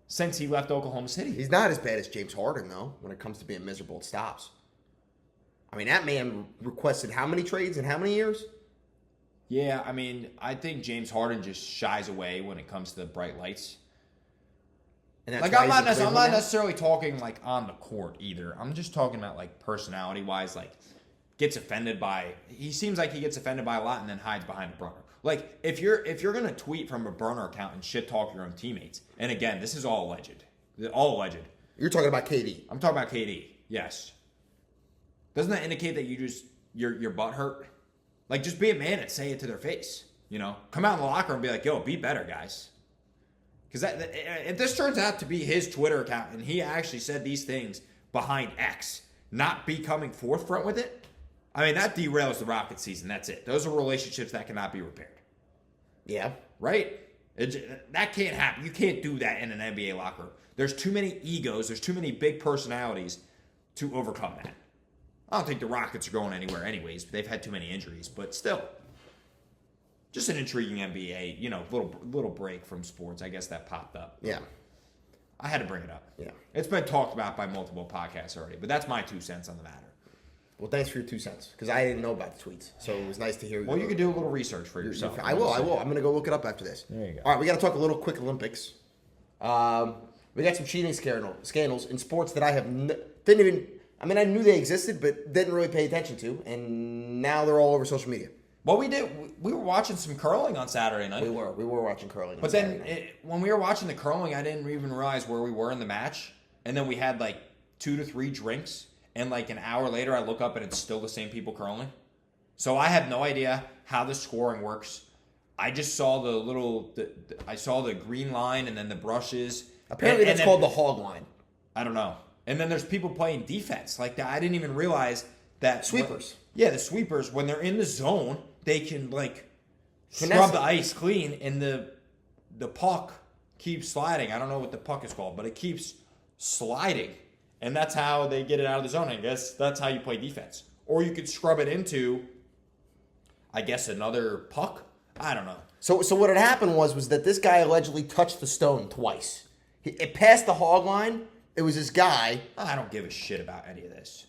since he left Oklahoma City. He's not as bad as James Harden, though, when it comes to being miserable at stops. I mean, that man requested how many trades in how many years? Yeah, I mean, I think James Harden just shies away when it comes to the bright lights. And like, I'm not necessarily talking, like, on the court either. I'm just talking about, like, personality-wise, like, he seems like he gets offended by a lot and then hides behind a burner. Like, if you're going to tweet from a burner account and shit talk your own teammates, and again, this is all alleged. All alleged. You're talking about KD. I'm talking about KD, yes. Doesn't that indicate that your butt hurt? Like, just be a man and say it to their face, you know? Come out in the locker room and be like, yo, be better, guys. Because if this turns out to be his Twitter account and he actually said these things behind X, not be coming forefront with it, I mean, that derails the Rockets season. That's it. Those are relationships that cannot be repaired. Yeah. Right? That can't happen. You can't do that in an NBA locker room. There's too many egos. There's too many big personalities to overcome that. I don't think the Rockets are going anywhere anyways. They've had too many injuries. But still, just an intriguing NBA, little break from sports. I guess that popped up. Yeah. I had to bring it up. Yeah. It's been talked about by multiple podcasts already. But that's my 2 cents on the matter. Well, thanks for your 2 cents, because I didn't know about the tweets, so it was nice to hear. Well, you could do a little research for yourself. I will. I'm going to go look it up after this. There you go. All right, we got to talk a little quick Olympics. We got some cheating scandals in sports that I I knew they existed, but didn't really pay attention to, and now they're all over social media. Well, we were watching some curling on Saturday night. We were watching curling. But then when we were watching the curling, I didn't even realize where we were in the match, and then we had like 2 to 3 drinks. And like an hour later, I look up and it's still the same people curling. So I have no idea how the scoring works. I just saw I saw the green line and then the brushes. Apparently that's called the hog line. I don't know. And then there's people playing defense like that. I didn't even realize that. Sweepers. The sweepers, when they're in the zone, they can like scrub the ice clean and the puck keeps sliding. I don't know what the puck is called, but it keeps sliding. And that's how they get it out of the zone. I guess that's how you play defense. Or you could scrub it into, I guess, another puck. I don't know. So what had happened was that this guy allegedly touched the stone twice. It passed the hog line. It was this guy. I don't give a shit about any of this.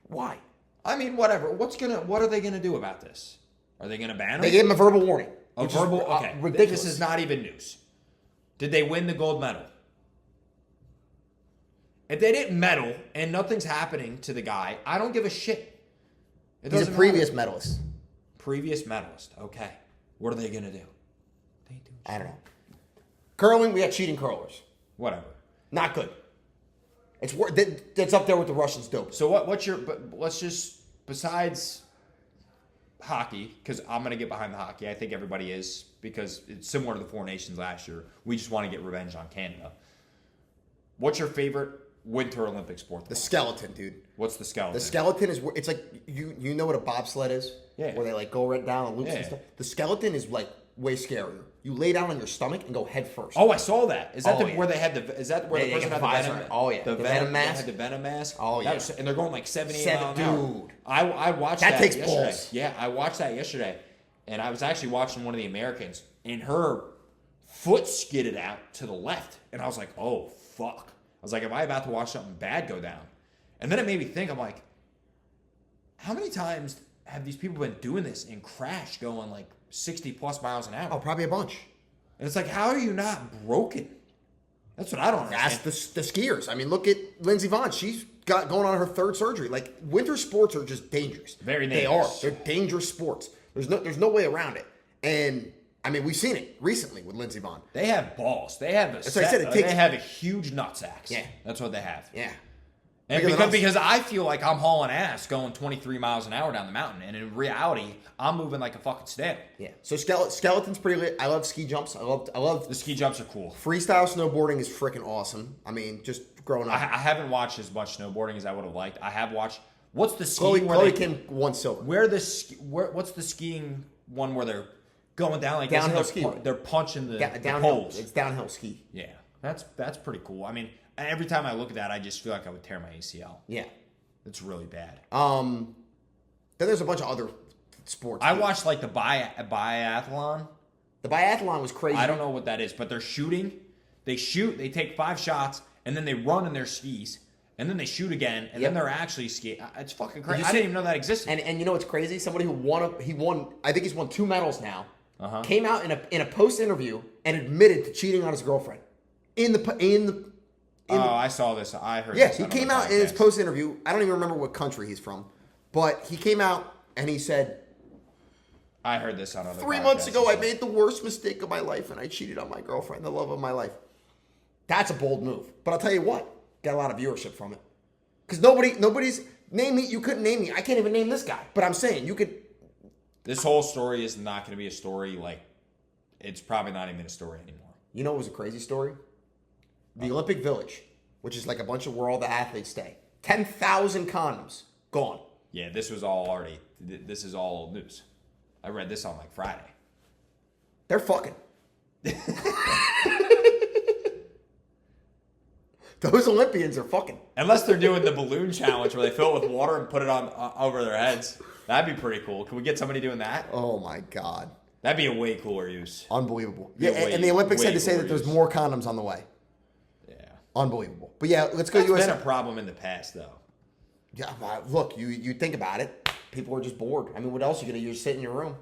Why? I mean, whatever. What are they gonna do about this? Are they gonna ban him? They gave him a verbal warning. Okay. Ridiculous. This is not even news. Did they win the gold medal? If they didn't medal and nothing's happening to the guy, I don't give a shit. He's a previous medalist. Previous medalist. Okay. What are they going to do? I don't know. Curling, we got cheating curlers. Whatever. Not good. It's up there with the Russians' dope. So let's just, besides hockey, because I'm going to get behind the hockey. I think everybody is, because it's similar to the Four Nations last year. We just want to get revenge on Canada. What's your favorite Winter Olympic sport? The skeleton, dude. What's the skeleton? The skeleton is, it's like, you know what a bobsled is? Yeah. Where they like go right down and loops and stuff. The skeleton is like way scarier. You lay down on your stomach and go head first. Oh, I saw that. Is that Oh, where they had the? Is that where Yeah, the yeah, person the had the visor. venom? Oh, yeah. the The venom venom mask. Had the venom mask. Oh, yeah. And they're going like 78 miles an Dude. hour. I watched That that. takes yesterday. balls. Yeah, I watched that yesterday, and I was actually watching one of the Americans, and her foot skidded out to the left, and I was like, oh fuck. I was like, am I about to watch something bad go down? And then it made me think. I'm like, how many times have these people been doing this and crashed going like 60 plus miles an hour? Oh, probably a bunch. And it's like, how are you not broken? That's what I don't understand. That's the skiers. I mean, look at Lindsey Vonn. She's got going on her third surgery. Like, winter sports are just dangerous. Very They dangerous. are. They're dangerous sports. There's no way around it. And I mean, we've seen it recently with Lindsey Vonn. They have balls. They have a That's what I said, it takes- they have a huge nutsacks. Yeah. That's what they have. Yeah. And Bigger than because us. I feel like I'm hauling ass going 23 miles an hour down the mountain, and in reality, I'm moving like a fucking snail. Yeah. So skeleton's pretty lit. I love ski jumps. I love The ski jumps are cool. freestyle snowboarding is freaking awesome. I mean, just growing I up. haven't watched as much snowboarding as I would have liked. I have watched. What's the Chloe skiing where they Kim won silver. what's the skiing one where they're going down like Downhill this and ski. they're punching the Downhill. poles. It's downhill ski. Yeah, that's pretty cool. I mean, every time I look at that, I just feel like I would tear my ACL. Yeah. It's really bad. Then there's a bunch of other sports. I watched like the biathlon. The biathlon was crazy. I don't know what that is, but they're shooting. They shoot. They take 5 shots, and then they run in their skis, and then they shoot again, and Yep. then they're actually skiing. It's fucking crazy. you I see- didn't even know that existed. And you know what's crazy? Somebody who won. I think he's won 2 medals now. Uh-huh. Came out in a post interview and admitted to cheating on his girlfriend. I saw this. I heard. Yeah, this he on came another out in his podcast. post interview. I don't even remember what country he's from, but he came out and he said, I heard this on another. 3 months podcast. ago, I made the worst mistake of my life and I cheated on my girlfriend, the love of my life. That's a bold move. But I'll tell you what, got a lot of viewership from it. Because nobody's name me. You couldn't name me. I can't even name this guy. But I'm saying you could. This whole story is not going to be a story. Like, it's probably not even a story anymore. You know what was a crazy story? The Olympic Village, which is like a bunch of where all the athletes stay. 10,000 condoms gone. Yeah, this was all already. This is all news. I read this on like Friday. They're fucking. Those Olympians are fucking. Unless they're doing the balloon challenge where they fill it with water and put it on over their heads. That'd be pretty cool. Can we get somebody doing that? Oh my God. That'd be a way cooler use. Unbelievable. Yeah, Yeah, way- and the Olympics had way to say that there's glorious. more condoms on the way. Yeah. Unbelievable. But yeah, let's go That's USA. been a problem in the past, though. Yeah, look, you think about it. People are just bored. I mean, what else are you going to do? Sit in your room?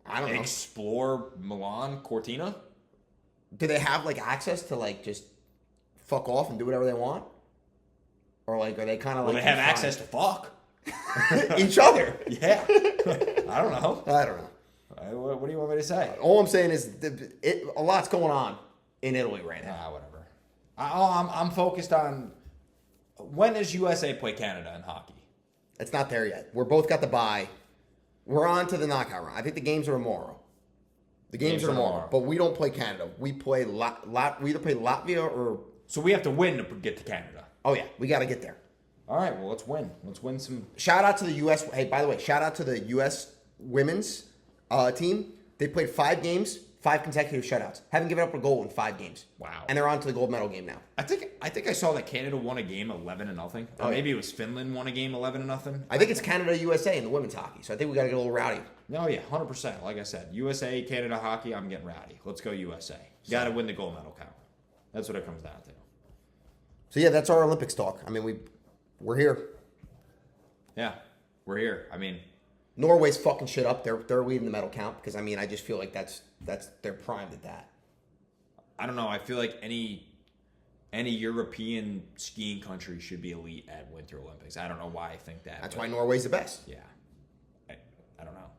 I don't know. Explore Milan, Cortina. Do they have like access to like just fuck off and do whatever they want? Or like are they kind of Well, like they have access to fuck. each other? Yeah. I don't know. I don't know. What do you want me to say? All I'm saying is a lot's going on in Italy right now. Whatever. I'm focused on when does USA play Canada in hockey? It's not there yet. We're both got the bye. We're on to the knockout round. I think the games are tomorrow. The games are tomorrow, but we don't play Canada. We play we either play Latvia or. So we have to win to get to Canada. Oh yeah, we got to get there. All right, well let's win. Let's win some. Shout out to the U.S. Hey, by the way, shout out to the U.S. women's team. They played 5 games, 5 consecutive shutouts. Haven't given up a goal in 5 games. Wow. And they're on to the gold medal game now. I think I saw that Canada won a game 11-0. Or maybe it was Finland won a game 11-0. I think it's Canada USA in the women's hockey. So I think we got to get a little rowdy. No, yeah, 100%. Like I said, USA, Canada hockey. I'm getting rowdy. Let's go USA. Got to win the gold medal count. That's what it comes down to. So yeah, that's our Olympics talk. I mean, we're here. Yeah, we're here. I mean, Norway's fucking shit up. They're leading the medal count because I mean I just feel like that's they're primed at that. I don't know. I feel like any European skiing country should be elite at Winter Olympics. I don't know why I think that. That's but why Norway's the best. Yeah. I don't know.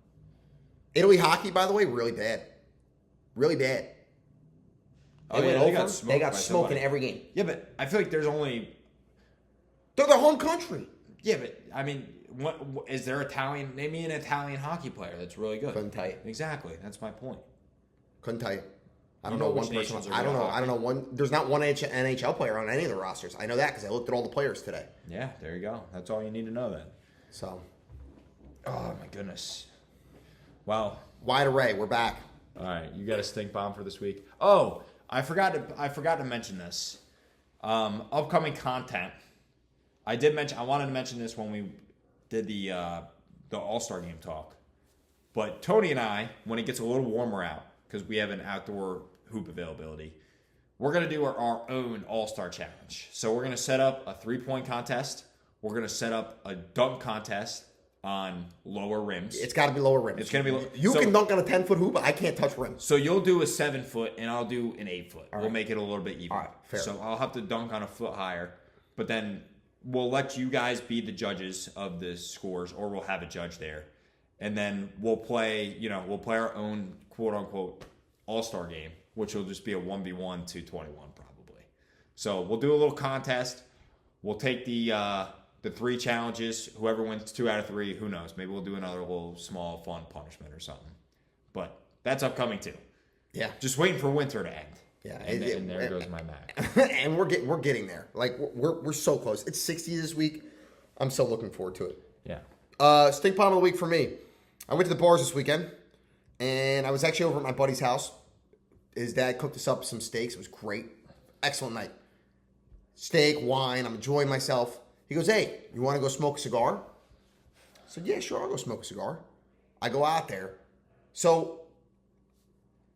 Italy hockey, by the way, really bad. Really bad. Oh, yeah, went they got over. smoked They got by smoked in somebody. every game. Yeah, but I feel like there's only. They're their home country. Yeah, but I mean, what is there Italian? Name me an Italian hockey player that's really good. Couldn't tell you. Exactly. That's my point. Couldn't tell you. I You don't know know which one person. nations are I don't real know. I hockey. don't know one. There's not one NHL player on any of the rosters. I know that because I looked at all the players today. Yeah, there you go. That's all you need to know then. So Oh my goodness. Wow. wide array. We're back. All right, you got a stink bomb for this week. Oh, I forgot to mention this. Upcoming content. I wanted to mention this when we did the All-Star game talk. But Tony and I, when it gets a little warmer out, because we have an outdoor hoop availability, we're going to do our own All-Star challenge. So we're going to set up a 3-point contest. We're going to set up a dunk contest on lower rims. It's got to be lower rims. It's going to be You can dunk on a 10-foot hoop, but I can't touch rims. So you'll do a 7-foot, and I'll do an 8-foot. We'll right. make it a little bit even. All right, fair. So I'll have to dunk on a foot higher, but then we'll let you guys be the judges of the scores, or we'll have a judge there, and then we'll play. We'll play our own quote unquote All-Star game, which will just be a 1v1 to 21 probably. So we'll do a little contest. We'll take the 3 challenges. Whoever wins 2 out of 3, who knows? Maybe we'll do another little small fun punishment or something. But that's upcoming too. Yeah. Just waiting for winter to end. Yeah. And there goes my Mac. And we're getting there. Like we're so close. It's 60 this week. I'm so looking forward to it. Yeah. Stink bomb of the week for me. I went to the bars this weekend, and I was actually over at my buddy's house. His dad cooked us up some steaks. It was great. Excellent night. Steak, wine. I'm enjoying myself. He goes, "Hey, you want to go smoke a cigar?" I said, "Yeah, sure, I'll go smoke a cigar." I go out there. So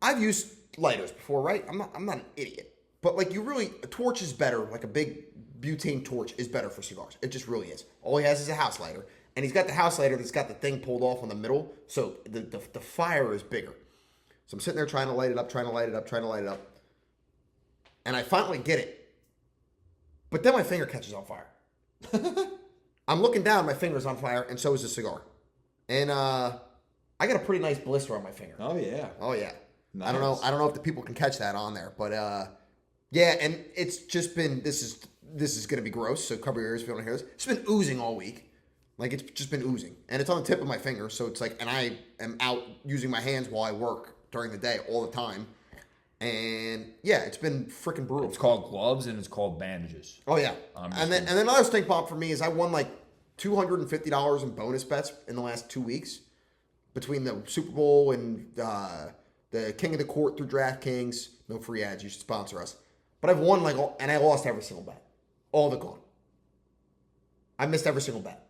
I've used lighters before, right? I'm not an idiot. But like a torch is better. Like a big butane torch is better for cigars. It just really is. All he has is a house lighter. And he's got the house lighter that's got the thing pulled off on the middle. So the fire is bigger. So I'm sitting there trying to light it up. And I finally get it. But then my finger catches on fire. I'm looking down, my finger's on fire, and so is the cigar. And I got a pretty nice blister on my finger. Oh yeah. Nice. I don't know if the people can catch that on there, but yeah, and it's just been this is gonna be gross, so cover your ears if you don't hear this. It's been oozing all week. Like it's just been oozing. And it's on the tip of my finger, so it's like, and I am out using my hands while I work during the day all the time. And yeah, it's been freaking brutal. It's called gloves and it's called bandages. Oh yeah. And then another stink bomb for me is I won like $250 in bonus bets in the last 2 weeks between the Super Bowl and the King of the Court through DraftKings. No free ads. You should sponsor us. But I've won and I lost every single bet. All of it gone. I missed every single bet.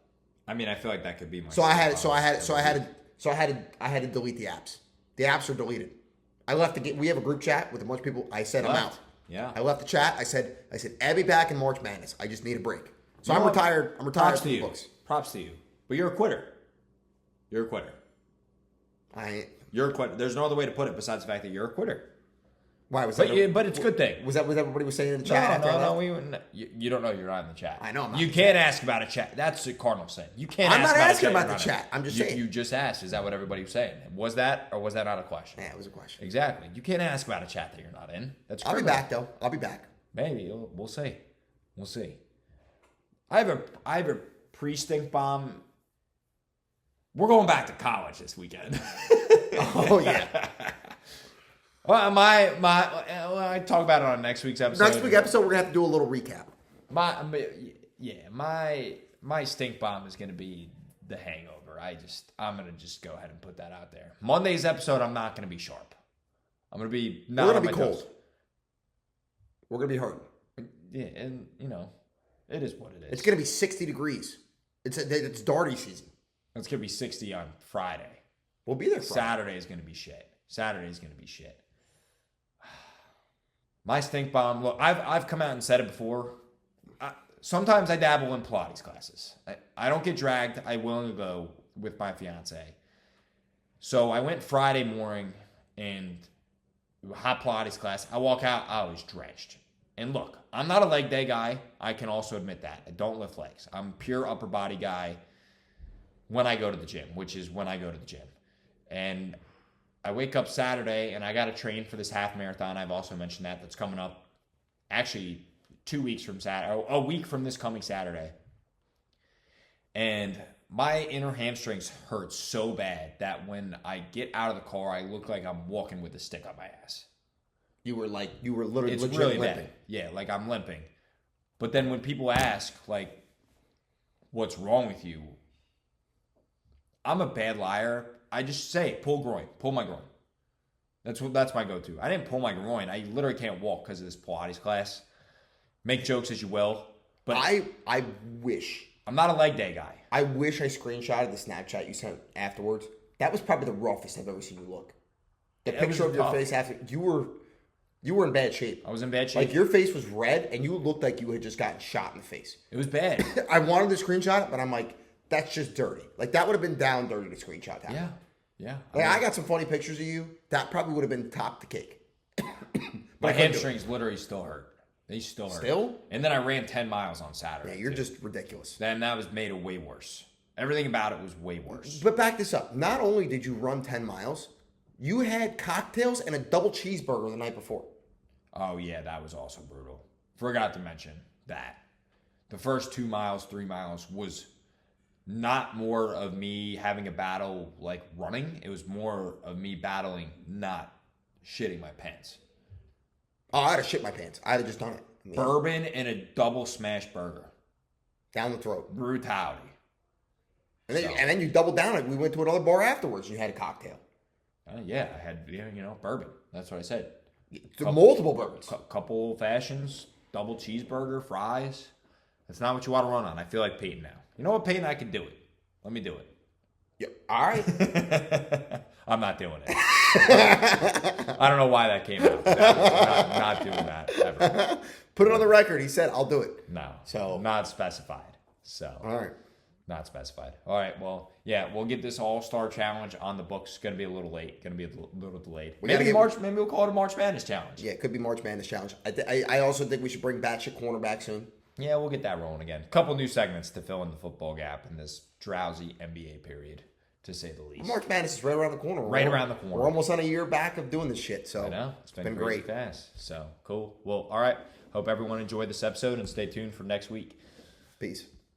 I mean, I feel like that could be my. So I had to delete the apps. The apps are deleted. I left the game. We have a group chat with a bunch of people. I said I'm out. Yeah. I left the chat. I said add me back in March Madness. I just need a break. So I'm retired. I'm retired Props from to the you. books. Props to you. But you're a quitter. You're a quitter. You're a quitter. There's no other way to put it besides the fact that you're a quitter. Why was But, that? but it's a good thing. Was that what everybody was saying in the chat? No. You don't know you're not in the chat. I know I'm not You in the can't ask about a chat. That's what Cardinal saying. You can't. I'm ask not asking about about a the chat. chat. I'm just You- saying. You just asked. Is that what everybody was saying? Was that or was that not a question? Yeah, it was a question. Exactly. You can't ask about a chat that you're not in. That's. I'll be criminal. back though. I'll be back. Maybe we'll see. We'll see. I have a pre-stink bomb. We're going back to college this weekend. Oh yeah. Well, I talk about it on next week's episode. Next week's episode, we're gonna have to do a little recap. My stink bomb is gonna be the hangover. I'm gonna just go ahead and put that out there. Monday's episode, I'm not gonna be sharp. I'm gonna be not. We're gonna on be my cold. toes. We're gonna be hurting. Yeah, and it is what it is. It's gonna be 60 degrees. It's darty season. It's gonna be 60 on Friday. We'll be there. Friday. Saturday is gonna be shit. My stink bomb. Look, I've come out and said it before. Sometimes I dabble in Pilates classes. I don't get dragged. I willingly go with my fiance. So I went Friday morning and hot Pilates class. I walk out. I was drenched. And look, I'm not a leg day guy. I can also admit that. I don't lift legs. I'm a pure upper body guy when I go to the gym, which is when I go to the gym. And I wake up Saturday and I got to train for this half marathon. I've also mentioned that's coming up actually 2 weeks from Saturday, a week from this coming Saturday. And my inner hamstrings hurt so bad that when I get out of the car, I look like I'm walking with a stick on my ass. You were literally It's legit really limping. bad. Yeah, like I'm limping. But then when people ask, like, what's wrong with you? I'm a bad liar. I just say, pull my groin. That's my go-to. I didn't pull my groin. I literally can't walk because of this Pilates class. Make jokes as you will, but I wish. I'm not a leg day guy. I wish I screenshotted the Snapchat you sent afterwards. That was probably the roughest I've ever seen you look. The Yeah, it picture was of your tough. face after you were in bad shape. I was in bad shape. Like your face was red, and you looked like you had just gotten shot in the face. It was bad. I wanted to screenshot it, but I'm like, that's just dirty. Like that would have been down dirty to screenshot that. Yeah. Like I got some funny pictures of you. That probably would have been top the cake. My I couldn't do it. hamstrings literally still hurt. They still hurt. Still? And then I ran 10 miles on Saturday. Yeah, you're too. just ridiculous. Then that was made it way worse. Everything about it was way worse. But back this up. Not only did you run 10 miles, you had cocktails and a double cheeseburger the night before. Oh, yeah, that was also brutal. Forgot to mention that. The first 2 miles, 3 miles was not more of me having a battle like running. It was more of me battling not shitting my pants. Oh, I'd have shit my pants. I'd have just done it. I mean, Bourbon and a double smash burger. down the throat. Brutality. And then you doubled down it. We went to another bar afterwards and you had a cocktail. Yeah, I had, bourbon. That's what I said. Multiple bourbons. Couple old fashions, double cheeseburger, fries. That's not what you want to run on. I feel like Peyton now. You know what, Peyton? I can do it. Let me do it. Yeah. All right. I'm not doing it. I don't know why that came out. Not doing that ever. Put it on the record. He said, I'll do it. No. So- not specified. So All right. not specified. All right. Well, yeah, we'll get this All-Star Challenge on the books. It's going to be a little late. Going to be a little delayed. gotta Maybe get- March. Maybe we'll call it a March Madness Challenge. Yeah, it could be March Madness Challenge. I also think we should bring Batshit Corner back soon. Yeah, we'll get that rolling again. A couple new segments to fill in the football gap in this drowsy NBA period, to say the least. March Madness is right around the corner. Right around the corner. We're almost on a year back of doing this shit. So I know. It's been great. crazy fast. So, cool. Well, all right. Hope everyone enjoyed this episode and stay tuned for next week. Peace.